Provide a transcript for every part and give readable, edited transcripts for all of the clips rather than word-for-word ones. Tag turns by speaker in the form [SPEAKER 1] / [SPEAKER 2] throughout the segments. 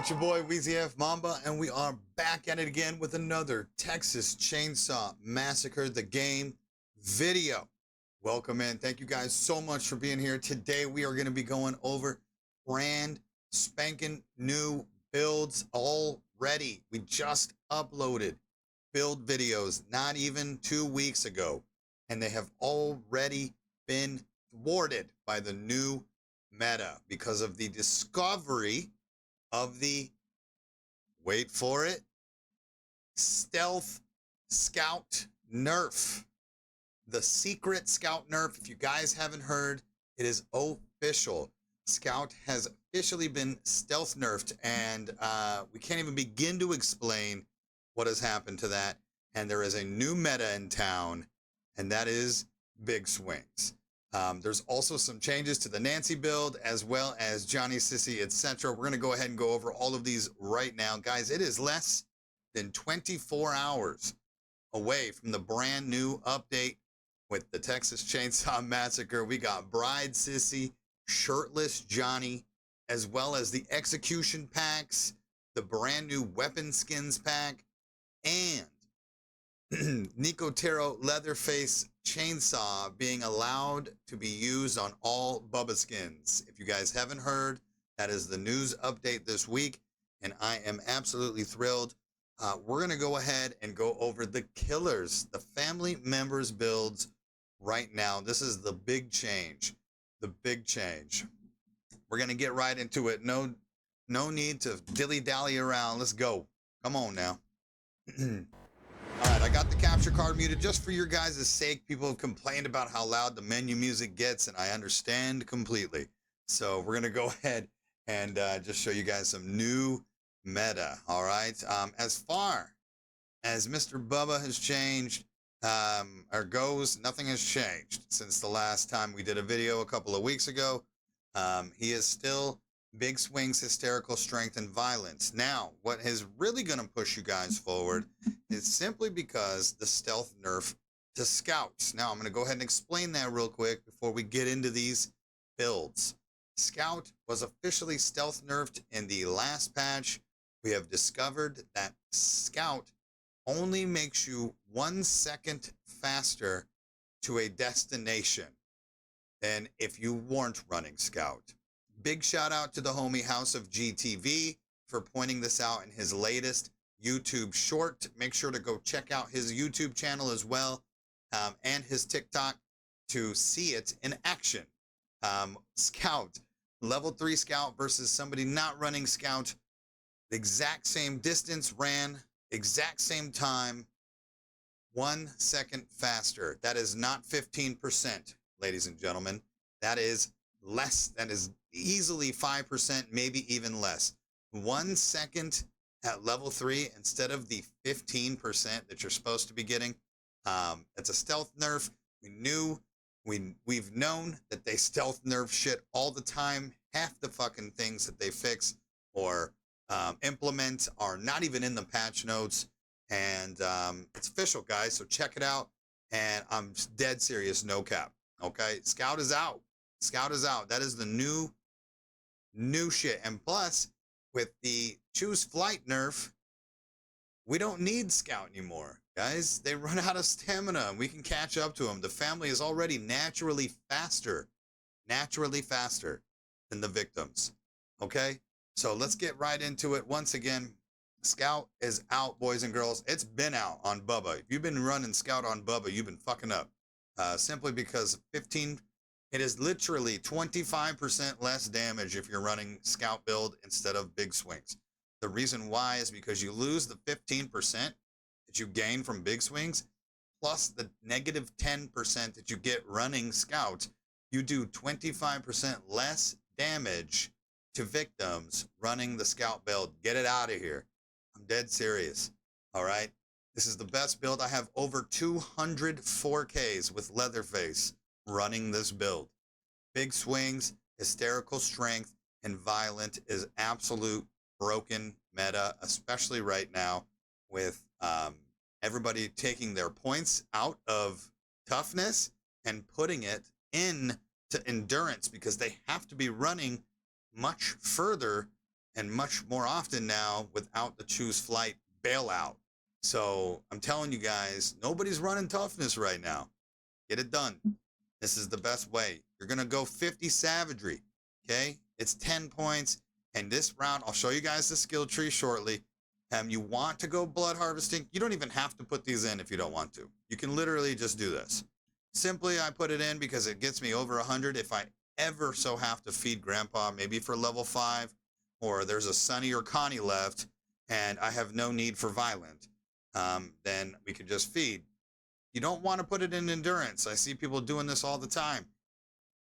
[SPEAKER 1] It's your boy WEEZYFMAMBA, and we are back at it again with another Texas Chainsaw Massacre the Game video. Welcome in. Thank you guys so much for being here. Today we are going to be going over brand spanking new builds already. We just uploaded build videos not even 2 weeks ago, and they have already been thwarted by the new meta because of the discovery of the, wait for it, stealth scout nerf. The secret scout nerf. If you guys haven't heard, it is official. Scout has officially been stealth nerfed, and we can't even begin to explain what has happened to that. And there is a new meta in town, and that is big swings. There's also some changes to the Nancy build, as well as Johnny, Sissy, etc. We're going to go ahead and go over all of these right now. Guys, it is less than 24 hours away from the brand new update with the Texas Chainsaw Massacre. We got Bride Sissy, Shirtless Johnny, as well as the execution packs, the brand new weapon skins pack, and Nicotero Leatherface chainsaw being allowed to be used on all Bubba skins. If you guys haven't heard, that is the news update this week, and I am absolutely thrilled. We're going to go ahead and go over the killers, the family members builds right now. This is the big change. The big change. We're going to get right into it. No need to dilly-dally around. Let's go. Come on now. All right, I got the capture card muted just for your guys' sake. People have complained about how loud the menu music gets, and I understand completely. So we're going to go ahead and just show you guys some new meta, all right? As far as Mr. Bubba has changed or goes, nothing has changed since the last time we did a video a couple of weeks ago. He is still big swings, hysterical strength, and violence. Now, what is really going to push you guys forward is simply because the stealth nerf to scouts. Now, I'm going to go ahead and explain that real quick before we get into these builds. Scout was officially stealth nerfed in the last patch. We have discovered that Scout only makes you 1 second faster to a destination than if you weren't running Scout. Big shout out to the homie House of GTV for pointing this out in his latest YouTube short. Make sure to go check out his YouTube channel as well, and his TikTok to see it in action. Scout, level 3 Scout versus somebody not running Scout. The exact same distance ran, exact same time, 1 second faster. That is not 15%, ladies and gentlemen. That is less. That is easily 5%, maybe even less. 1 second at level 3 instead of the 15% that you're supposed to be getting. It's a stealth nerf. We've known that they stealth nerf shit all the time. Half the fucking things that they fix or implement are not even in the patch notes, and it's official, guys. So check it out. And I'm dead serious, no cap. Okay, Scout is out. Scout is out. That is the new shit. And plus, with the choose flight nerf, we don't need Scout anymore, guys. They run out of stamina, and we can catch up to them. The family is already naturally faster than the victims. Okay, so let's get right into it. Once again, Scout is out, boys and girls. It's been out on Bubba. If you've been running Scout on Bubba, you've been fucking up. Simply because it is literally 25% less damage if you're running Scout build instead of big swings. The reason why is because you lose the 15% that you gain from big swings, plus the negative 10% that you get running Scout. You do 25% less damage to victims running the Scout build. Get it out of here. I'm dead serious. All right. This is the best build. I have over 200 4Ks with Leatherface running this build. Big swings, hysterical strength, and violent is absolute broken meta, especially right now with everybody taking their points out of toughness and putting it into endurance, because they have to be running much further and much more often now without the choose flight bailout. So I'm telling you guys, nobody's running toughness right now. Get it done. This is the best way. You're going to go 50 savagery. Okay. It's 10 points. And this round, I'll show you guys the skill tree shortly. You want to go blood harvesting. You don't even have to put these in if you don't want to. You can literally just do this. Simply, I put it in because it gets me over 100. If I ever so have to feed grandpa, maybe for level 5, or there's a Sunny or Connie left, and I have no need for violent, then we could just feed. You don't want to put it in endurance. I see people doing this all the time.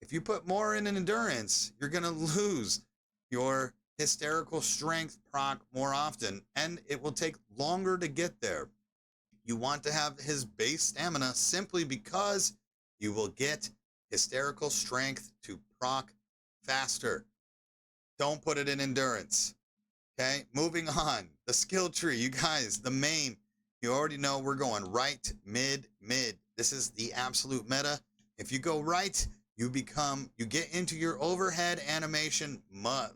[SPEAKER 1] If you put more in an endurance, you're going to lose your hysterical strength proc more often, and it will take longer to get there. You want to have his base stamina simply because you will get hysterical strength to proc faster. Don't put it in endurance. Okay, moving on. The skill tree, you guys, the main. You already know we're going right, mid, mid. This is the absolute meta. If you go right, you get into your overhead animation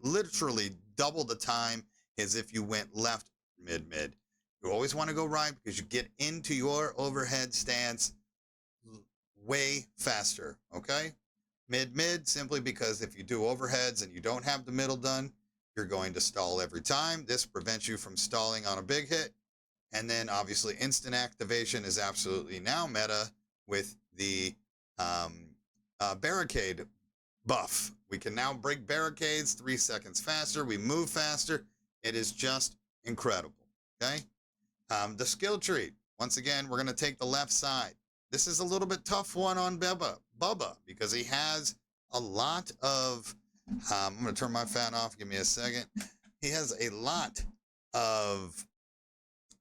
[SPEAKER 1] literally double the time as if you went left, mid, mid. You always want to go right because you get into your overhead stance way faster, okay? Mid, mid, simply because if you do overheads and you don't have the middle done, you're going to stall every time. This prevents you from stalling on a big hit. And then obviously instant activation is absolutely now meta with the barricade buff. We can now break barricades 3 seconds faster. We move faster. It is just incredible, okay? The skill tree, once again, we're going to take the left side. This is a little bit tough one on Bubba because he has a lot of, I'm going to turn my fan off. Give me a second. He has a lot of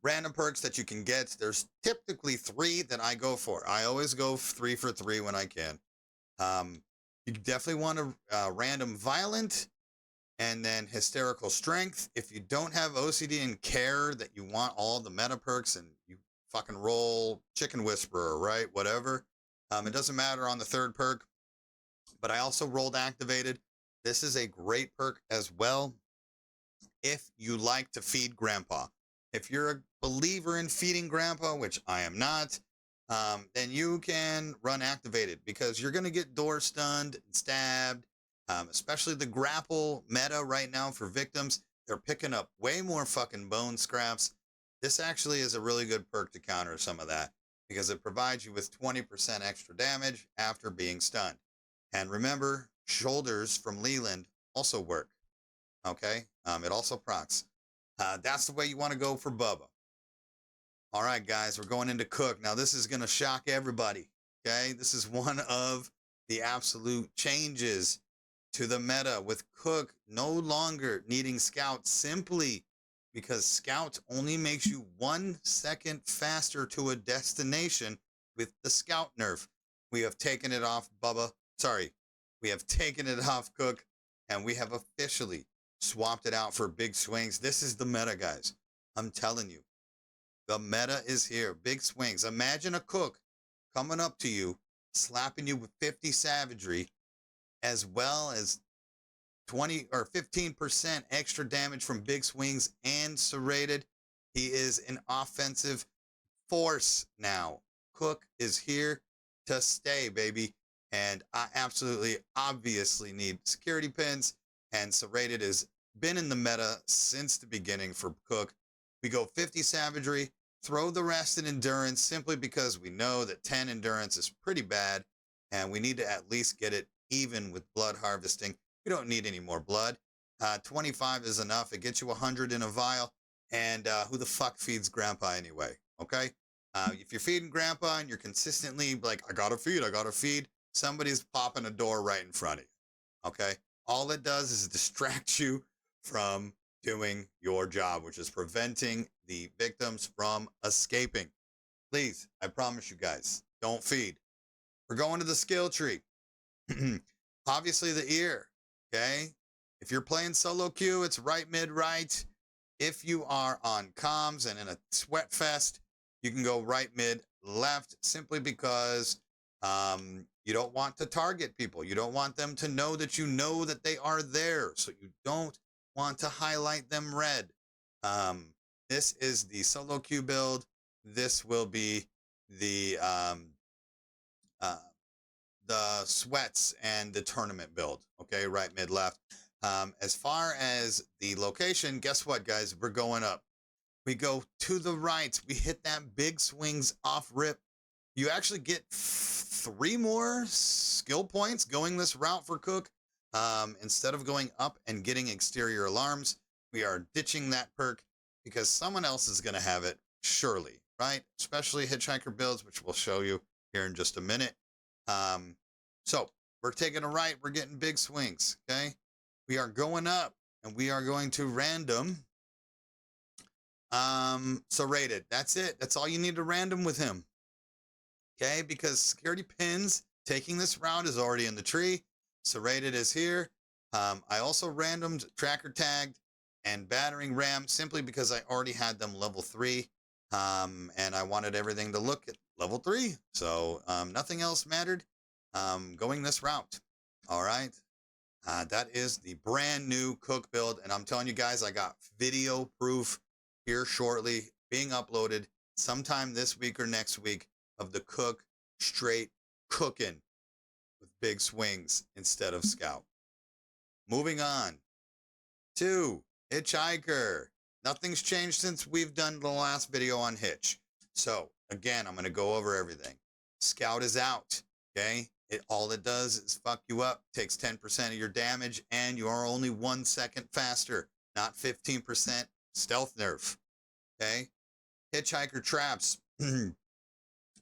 [SPEAKER 1] random perks that you can get. There's typically 3 that I go for. I always go 3 for 3 when I can. You definitely want a random violent and then hysterical strength. If you don't have OCD and care that you want all the meta perks and you fucking roll chicken whisperer, right? Whatever. It doesn't matter on the 3rd perk, but I also rolled activated. This is a great perk as well if you like to feed grandpa. If you're a believer in feeding grandpa, which I am not, then you can run activated because you're going to get door stunned and stabbed, especially the grapple meta right now for victims. They're picking up way more fucking bone scraps. This actually is a really good perk to counter some of that because it provides you with 20% extra damage after being stunned. And remember, shoulders from Leland also work. Okay? It also procs. That's the way you want to go for Bubba. All right, guys, we're going into Cook. Now, this is going to shock everybody, okay? This is one of the absolute changes to the meta with Cook no longer needing Scout simply because Scout only makes you 1 second faster to a destination with the Scout nerf. We have taken it off Bubba. Sorry, we have taken it off Cook, and we have officially swapped it out for big swings. This is the meta, guys. I'm telling you. The meta is here. Big swings. Imagine a Cook coming up to you, slapping you with 50 savagery, as well as 20 or 15% extra damage from big swings and serrated. He is an offensive force now. Cook is here to stay, baby. And I absolutely, obviously need security pins. And serrated has been in the meta since the beginning for Cook. We go 50 savagery, throw the rest in endurance simply because we know that 10 endurance is pretty bad and we need to at least get it even with blood harvesting. We don't need any more blood. 25 is enough. It gets you 100 in a vial. And who the fuck feeds grandpa anyway? Okay? If you're feeding grandpa and you're consistently like, I gotta feed, somebody's popping a door right in front of you. Okay? All it does is distract you from doing your job, which is preventing the victims from escaping. Please, I promise you guys, don't feed. We're going to the skill tree. Obviously the ear, okay? If you're playing solo queue, it's right, mid, right. If you are on comms and in a sweat fest, you can go right, mid, left, simply because you don't want to target people. You don't want them to know that you know that they are there. So you don't want to highlight them red. This is the solo queue build. This will be the uh, sweats and the tournament build. Okay, right, mid, left. As far as the location, guess what, guys? We're going up. We go to the right. We hit that big swings off rip. You actually get 3 more skill points going this route for Cook. Instead of going up and getting exterior alarms, we are ditching that perk because someone else is going to have it, surely, right? Especially hitchhiker builds, which we'll show you here in just a minute. So we're taking a right. We're getting big swings, okay? We are going up, and we are going to random. Serrated. That's it. That's all you need to random with him. Okay, because security pins taking this route is already in the tree. Serrated is here. I also randomed tracker tagged and battering ram simply because I already had them level 3. And I wanted everything to look at level 3. So nothing else mattered going this route. All right. That is the brand new Cook build. And I'm telling you guys, I got video proof here shortly being uploaded sometime this week or next week of the Cook straight cooking with big swings instead of scout. Moving on to Hitchhiker. Nothing's changed since we've done the last video on Hitch. So again, I'm going to go over everything. Scout is out. Okay. All it does is fuck you up, takes 10% of your damage, and you are only 1 second faster, not 15%. Stealth nerf. Okay. Hitchhiker traps.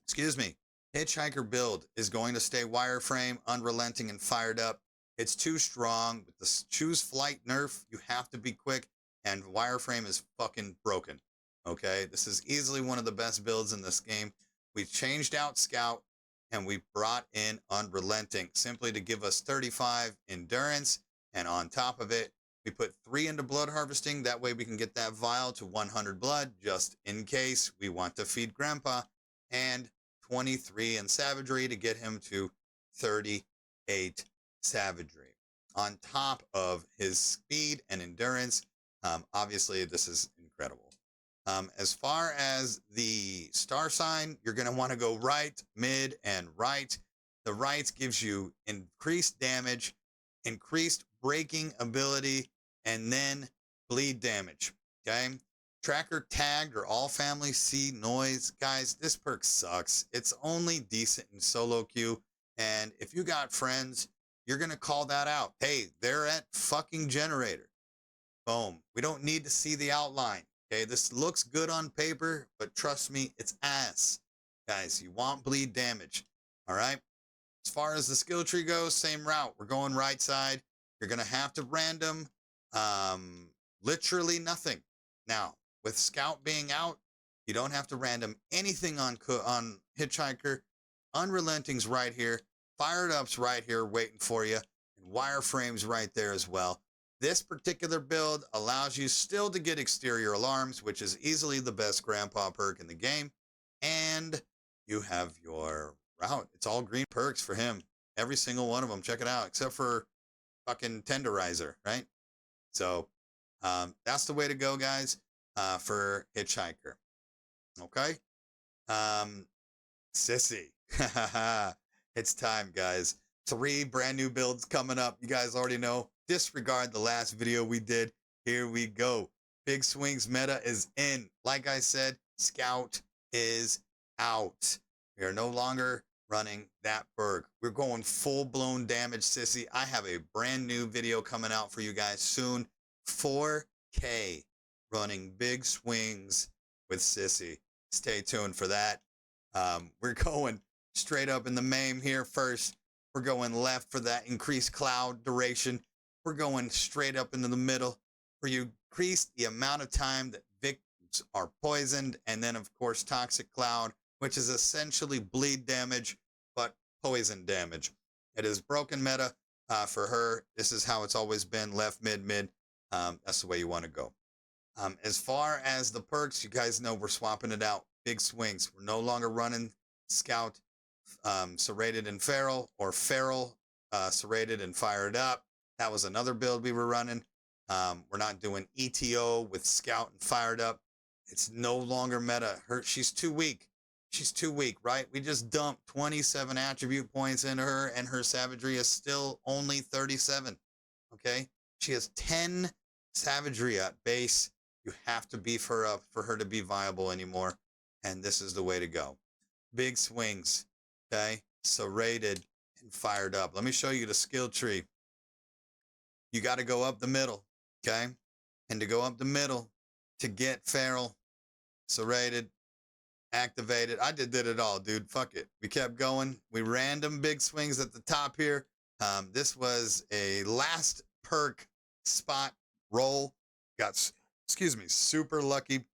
[SPEAKER 1] Excuse me. Hitchhiker build is going to stay wireframe, unrelenting, and fired up. It's too strong. With the choose flight nerf, you have to be quick, and wireframe is fucking broken. Okay. This is easily one of the best builds in this game. We changed out scout and we brought in unrelenting simply to give us 35 endurance. And on top of it, we put 3 into blood harvesting. That way we can get that vial to 100 blood just in case we want to feed grandpa, and 23 in savagery to get him to 38 savagery on top of his speed and endurance. Obviously this is incredible. As far as the star sign, you're going to want to go right, mid, and right. The right gives you increased damage, increased breaking ability, and then bleed damage. Okay. Tracker tagged or all family see noise. Guys, this perk sucks. It's only decent in solo queue. And if you got friends, you're going to call that out. Hey, they're at fucking generator. Boom. We don't need to see the outline. Okay, this looks good on paper, but trust me, it's ass. Guys, you want bleed damage. All right. As far as the skill tree goes, same route. We're going right side. You're going to have to random literally nothing. Now, with scout being out, you don't have to random anything on Hitchhiker. Unrelenting's right here. Fired up's right here waiting for you. And wireframe's right there as well. This particular build allows you still to get exterior alarms, which is easily the best grandpa perk in the game. And you have your route. It's all green perks for him. Every single one of them. Check it out, except for fucking tenderizer, right? So that's the way to go, guys, for Hitchhiker. Okay. Sissy. It's time, guys. 3 brand new builds coming up. You guys already know. Disregard the last video we did. Here we go. Big swings meta is in. Like I said, scout is out. We are no longer running that perk. We're going full-blown damage, Sissy. I have a brand new video coming out for you guys soon. 4K running big swings with Sissy. Stay tuned for that. We're going straight up in the MAME here first. We're going left for that increased cloud duration. We're going straight up into the middle where you increase the amount of time that victims are poisoned. And then, of course, toxic cloud, which is essentially bleed damage, but poison damage. It is broken meta for her. This is how it's always been, left, mid, mid. That's the way you want to go. As far as the perks, you guys know we're swapping it out. Big swings. We're no longer running scout, serrated and feral, or feral, serrated and fired up. That was another build we were running. We're not doing ETO with Scout and Fired Up. It's no longer meta. She's too weak. She's too weak, right? We just dumped 27 attribute points into her, and her savagery is still only 37. Okay? She has 10 savagery at base. You have to beef her up for her to be viable anymore. And this is the way to go. Big swings. Okay? Serrated and Fired Up. Let me show you the skill tree. You got to go up the middle. Okay? And to go up the middle, to get feral, serrated, activated. I did it all, dude. Fuck it. We kept going. We random big swings at the top here. This was a last perk spot roll. Got, super lucky.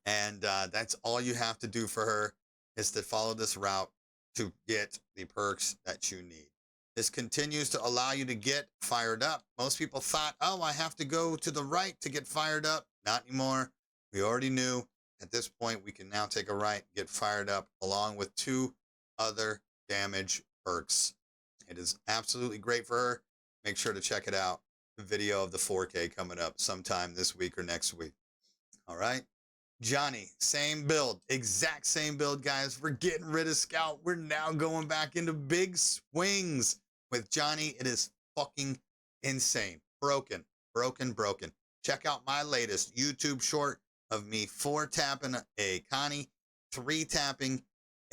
[SPEAKER 1] And that's all you have to do for her is to follow this route to get the perks that you need. This continues to allow you to get Fired Up. Most people thought, oh, I have to go to the right to get Fired Up. Not anymore. We already knew. At this point, we can now take a right, get Fired Up, along with 2 other damage perks. It is absolutely great for her. Make sure to check it out. The video of the 4K coming up sometime this week or next week. All right. Johnny, same build, exact same build, guys. We're getting rid of Scout. We're now going back into big swings with Johnny. It is fucking insane. Broken. Check out my latest YouTube short of me 4-tapping a Connie, 3-tapping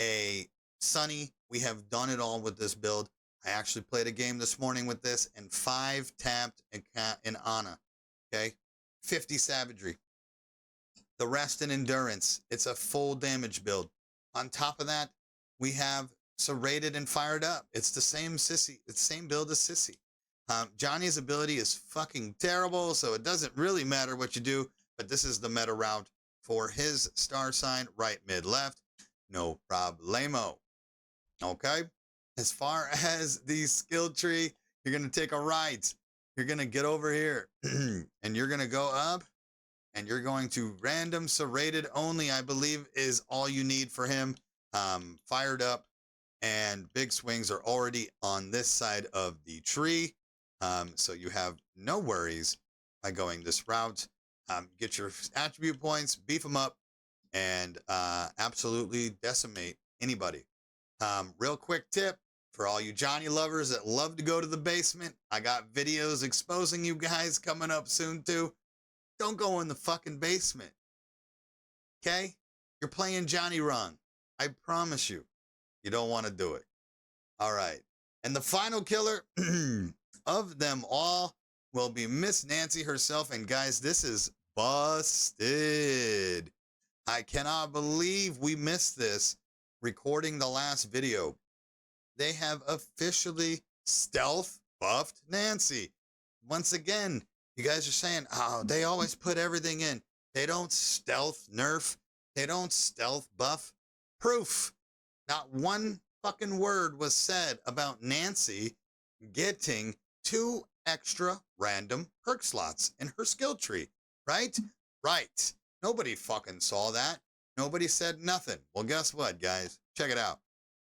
[SPEAKER 1] a Sunny. We have done it all with this build. I actually played a game this morning with this and 5-tapped in Anna. Okay, 50 savagery. The rest in endurance. It's a full damage build. On top of that, we have serrated and Fired Up. It's the same Sissy. It's the same build as Sissy. Johnny's ability is fucking terrible, so it doesn't really matter what you do, but this is the meta route for his star sign, right, mid, left. No problemo. Okay? As far as the skill tree, you're going to take a right. You're going to get over here, and you're going to go up, and you're going to random serrated only, I believe, is all you need for him. Fired Up and big swings are already on this side of the tree. So you have no worries by going this route. Get your attribute points, beef them up, and absolutely decimate anybody. Real quick tip for all you Johnny lovers that love to go to the basement. I got videos exposing you guys coming up soon too. Don't go in the fucking basement. Okay? You're playing Johnny wrong. I promise you. You don't want to do it. All right. And the final killer of them all will be Miss Nancy herself. And guys, this is busted. I cannot believe we missed this recording the last video. They have officially stealth buffed Nancy. Once again, you guys are saying, oh, they always put everything in. They don't stealth nerf. They don't stealth buff. Proof. Not one fucking word was said about Nancy getting 2 extra random perk slots in her skill tree, right? Right. Nobody fucking saw that. Nobody said nothing. Well, guess what, guys? Check it out.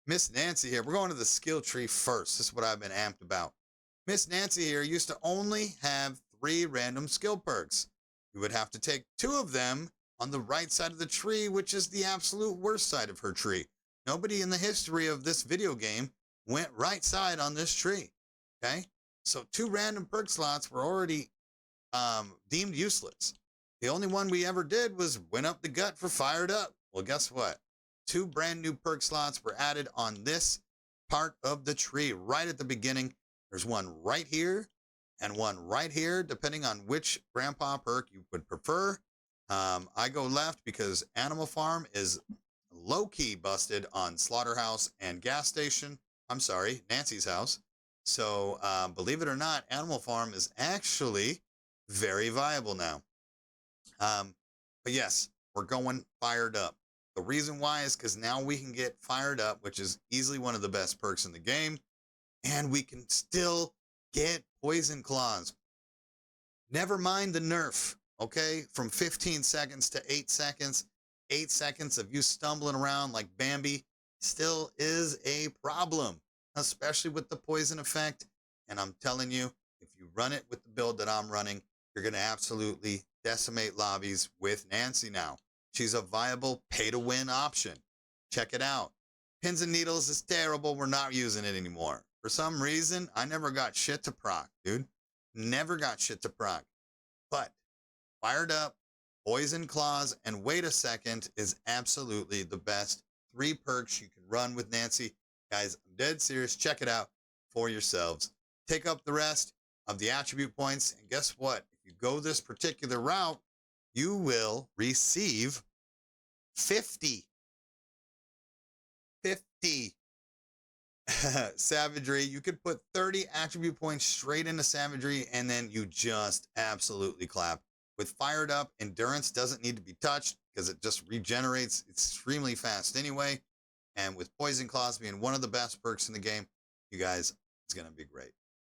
[SPEAKER 1] Miss Nancy here. We're going to the skill tree first. This is what I've been amped about. Miss Nancy here used to only have 3 random skill perks. You would have to take 2 of them on the right side of the tree, which is the absolute worst side of her tree. Nobody in the history of this video game went right side on this tree, okay? So 2 random perk slots were already deemed useless. The only one we ever did was went up the gut for Fired Up. Well, guess what? 2 brand new perk slots were added on this part of the tree right at the beginning. There's one right here and one right here, depending on which grandpa perk you would prefer. I go left because Animal Farm is low-key busted on Slaughterhouse and Gas Station. I'm sorry, Nancy's house. So believe it or not, Animal Farm is actually very viable now. But yes, we're going Fired Up. The reason why is because now we can get Fired Up, which is easily one of the best perks in the game, and we can still get Poison Claws. Never mind the nerf, okay? From 15 seconds to 8 seconds. 8 seconds of you stumbling around like Bambi still is a problem, especially with the poison effect. And I'm telling you, if you run it with the build that I'm running, you're going to absolutely decimate lobbies with Nancy now. She's a viable pay-to-win option. Check it out. Pins and needles is terrible. We're not using it anymore. For some reason, I never got shit to proc, dude. Never got shit to proc. But fired up, poison claws, and wait a second is absolutely the best 3 perks you can run with Nancy. Guys, I'm dead serious. Check it out for yourselves. Take up the rest of the attribute points. And guess what? If you go this particular route, you will receive 50 savagery. You could put 30 attribute points straight into savagery, and then you just absolutely clap. With fired up, endurance doesn't need to be touched because it just regenerates extremely fast anyway. And with poison claws being one of the best perks in the game, you guys, it's going to be great.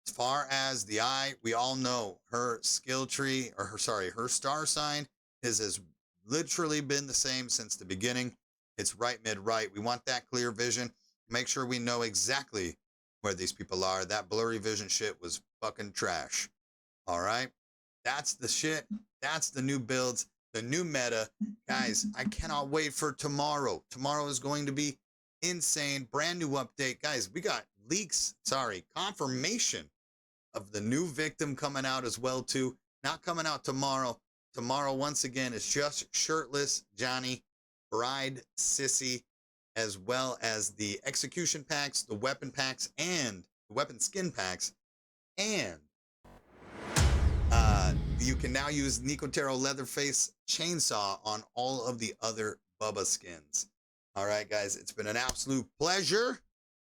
[SPEAKER 1] As far as the eye, we all know her skill tree, or her star sign has literally been the same since the beginning. It's right, mid, right. We want that clear vision. Make sure we know exactly where these people are. That blurry vision shit was fucking trash. All right? That's the shit. That's the new builds, the new meta. Guys, I cannot wait for tomorrow. Tomorrow is going to be insane. Brand new update. Guys, we got confirmation of the new victim coming out as well, too. Not coming out tomorrow. Tomorrow, once again, is just shirtless Johnny, bride Sissy, as well as the execution packs, the weapon packs, and the weapon skin packs. And you can now use Nicotero Leatherface Chainsaw on all of the other Bubba skins. All right, guys, it's been an absolute pleasure.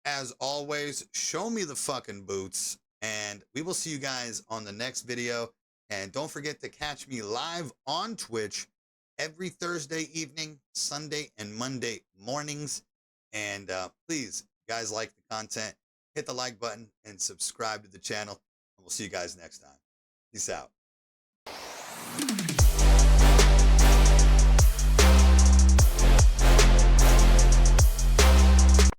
[SPEAKER 1] As always, show me the fucking boots, and we will see you guys on the next video. And don't forget to catch me live on Twitch every Thursday evening, Sunday, and Monday mornings. And please, guys, like the content, hit the like button, and subscribe to the channel. And we'll see you guys next time. Peace out.